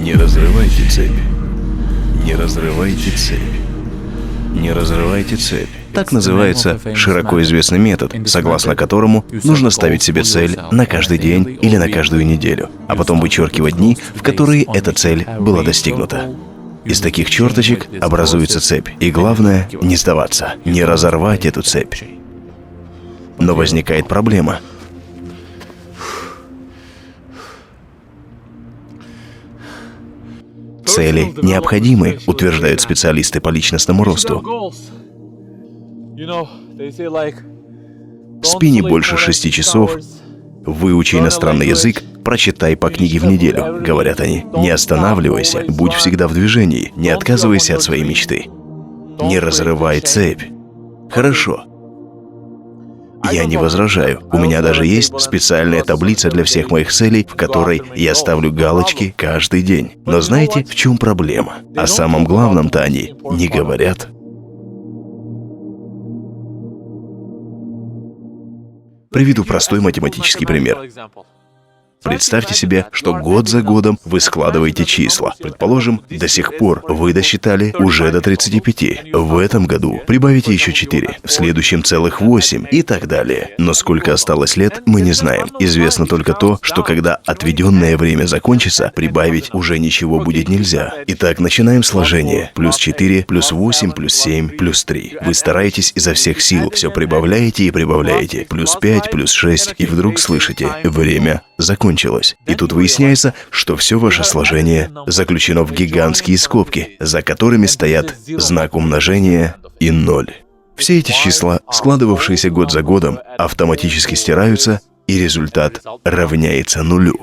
Не разрывайте цепь. Не разрывайте цепь. Не разрывайте цепь. Так называется широко известный метод, согласно которому нужно ставить себе цель на каждый день или на каждую неделю, а потом вычеркивать дни, в которые эта цель была достигнута. Из таких черточек образуется цепь. И главное, не сдаваться, не разорвать эту цепь. Но возникает проблема. Цели необходимы, утверждают специалисты по личностному росту. Спи не больше 6 часов, выучи иностранный язык, прочитай по книге в неделю, говорят они. Не останавливайся, будь всегда в движении, не отказывайся от своей мечты. Не разрывай цепь. Хорошо. Я не возражаю. У меня даже есть специальная таблица для всех моих целей, в которой я ставлю галочки каждый день. Но знаете, в чем проблема? О самом главном-то они не говорят. Приведу простой математический пример. Представьте себе, что год за годом вы складываете числа. Предположим, до сих пор вы досчитали уже до 35. В этом году прибавите еще 4, в следующем целых 8 и так далее. Но сколько осталось лет, мы не знаем. Известно только то, что когда отведенное время закончится, прибавить уже ничего будет нельзя. Итак, начинаем сложение. Плюс 4, плюс 8, плюс 7, плюс 3. Вы стараетесь изо всех сил, все прибавляете и прибавляете. Плюс 5, плюс 6, и вдруг слышите, время закончилось. И тут выясняется, что все ваше сложение заключено в гигантские скобки, за которыми стоят знак умножения и 0. Все эти числа, складывавшиеся год за годом, автоматически стираются, и результат равняется 0.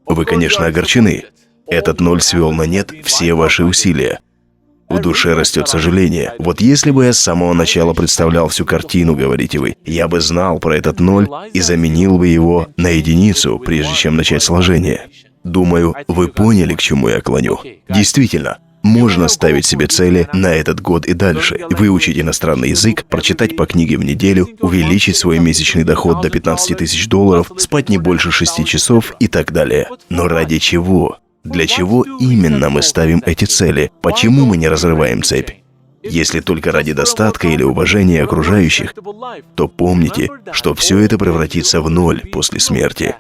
Вы, конечно, огорчены. Этот 0 свел на нет все ваши усилия. В душе растет сожаление. Вот если бы я с самого начала представлял всю картину, говорите вы, я бы знал про этот 0 и заменил бы его на единицу, прежде чем начать сложение. Думаю, вы поняли, к чему я клоню. Действительно, можно ставить себе цели на этот год и дальше, выучить иностранный язык, прочитать по книге в неделю, увеличить свой месячный доход до $15 тысяч, спать не больше 6 часов и так далее. Но ради чего? Для чего именно мы ставим эти цели? Почему мы не разрываем цепь? Если только ради достатка или уважения окружающих, то помните, что все это превратится в 0 после смерти.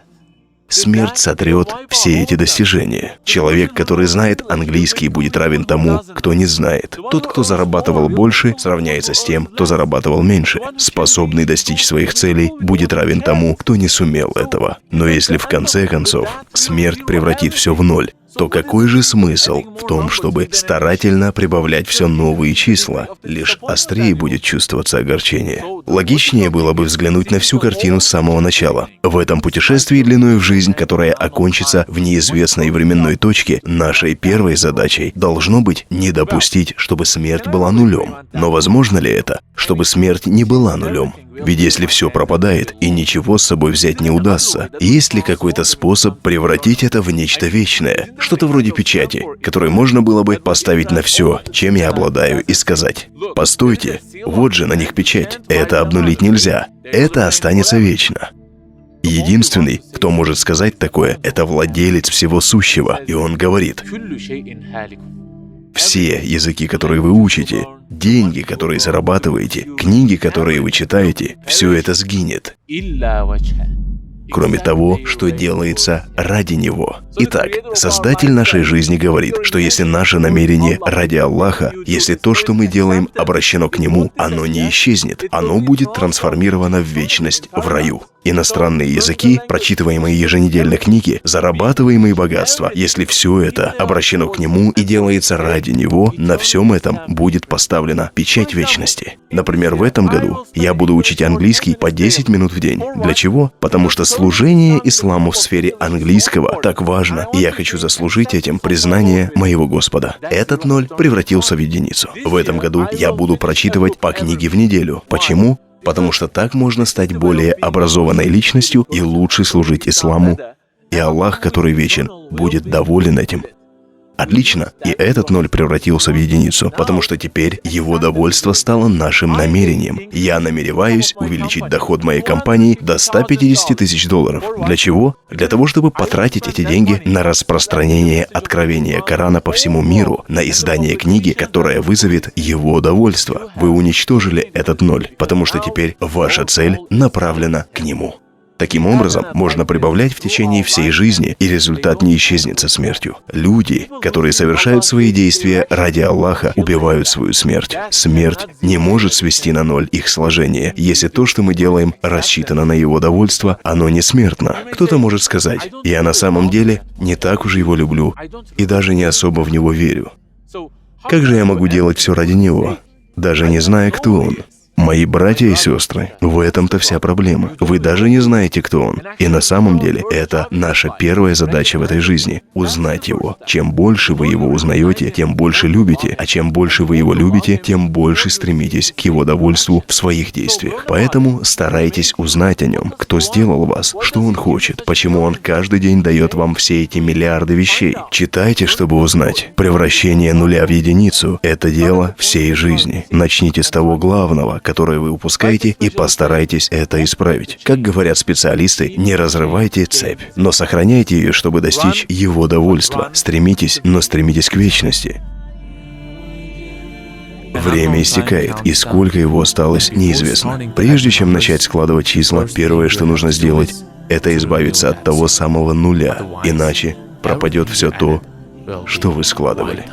Смерть сотрет все эти достижения. Человек, который знает английский, будет равен тому, кто не знает. Тот, кто зарабатывал больше, сравняется с тем, кто зарабатывал меньше. Способный достичь своих целей будет равен тому, кто не сумел этого. Но если в конце концов смерть превратит все в 0, то какой же смысл в том, чтобы старательно прибавлять все новые числа? Лишь острее будет чувствоваться огорчение. Логичнее было бы взглянуть на всю картину с самого начала. В этом путешествии длиной в жизнь, которое окончится в неизвестной временной точке, нашей первой задачей должно быть не допустить, чтобы смерть была нулем. Но возможно ли это, чтобы смерть не была нулем? Ведь если все пропадает и ничего с собой взять не удастся, есть ли какой-то способ превратить это в нечто вечное? Что-то вроде печати, которую можно было бы поставить на все, чем я обладаю, и сказать: «Постойте, вот же на них печать. Это обнулить нельзя. Это останется вечно». Единственный, кто может сказать такое, это владелец всего сущего. И он говорит: все языки, которые вы учите, деньги, которые зарабатываете, книги, которые вы читаете, все это сгинет, кроме того, что делается ради Него. Итак, Создатель нашей жизни говорит, что если наше намерение ради Аллаха, если то, что мы делаем, обращено к Нему, оно не исчезнет, оно будет трансформировано в вечность, в раю. Иностранные языки, прочитываемые еженедельно книги, зарабатываемые богатства, если все это обращено к Нему и делается ради Него, на всем этом будет поставлена печать вечности. Например, в этом году я буду учить английский по 10 минут в день. Для чего? Потому что служение исламу в сфере английского так важно, и я хочу заслужить этим признание моего Господа. Этот 0 превратился в единицу. В этом году я буду прочитывать по книге в неделю. Почему? Потому что так можно стать более образованной личностью и лучше служить исламу, и Аллах, который вечен, будет доволен этим. Отлично, и этот ноль превратился в единицу, потому что теперь его довольство стало нашим намерением. Я намереваюсь увеличить доход моей компании до $150 тысяч. Для чего? Для того, чтобы потратить эти деньги на распространение откровения Корана по всему миру, на издание книги, которая вызовет его довольство. Вы уничтожили этот ноль, потому что теперь ваша цель направлена к нему. Таким образом, можно прибавлять в течение всей жизни, и результат не исчезнет со смертью. Люди, которые совершают свои действия ради Аллаха, убивают свою смерть. Смерть не может свести на ноль их сложение. Если то, что мы делаем, рассчитано на его довольство, оно не смертно. Кто-то может сказать: «Я на самом деле не так уж его люблю, и даже не особо в него верю. Как же я могу делать все ради него, даже не зная, кто он?» Мои братья и сестры, в этом-то вся проблема. Вы даже не знаете, кто он. И на самом деле, это наша первая задача в этой жизни — узнать его. Чем больше вы его узнаете, тем больше любите, а чем больше вы его любите, тем больше стремитесь к его довольству в своих действиях. Поэтому старайтесь узнать о нем, кто сделал вас, что он хочет, почему он каждый день дает вам все эти миллиарды вещей. Читайте, чтобы узнать. Превращение нуля в единицу — это дело всей жизни. Начните с того главного, которое вы упускаете, и постарайтесь это исправить. Как говорят специалисты, не разрывайте цепь, но сохраняйте ее, чтобы достичь его довольства. Стремитесь, но стремитесь к вечности. Время истекает, и сколько его осталось, неизвестно. Прежде чем начать складывать числа, первое, что нужно сделать, это избавиться от того самого нуля, иначе пропадет все то, что вы складывали.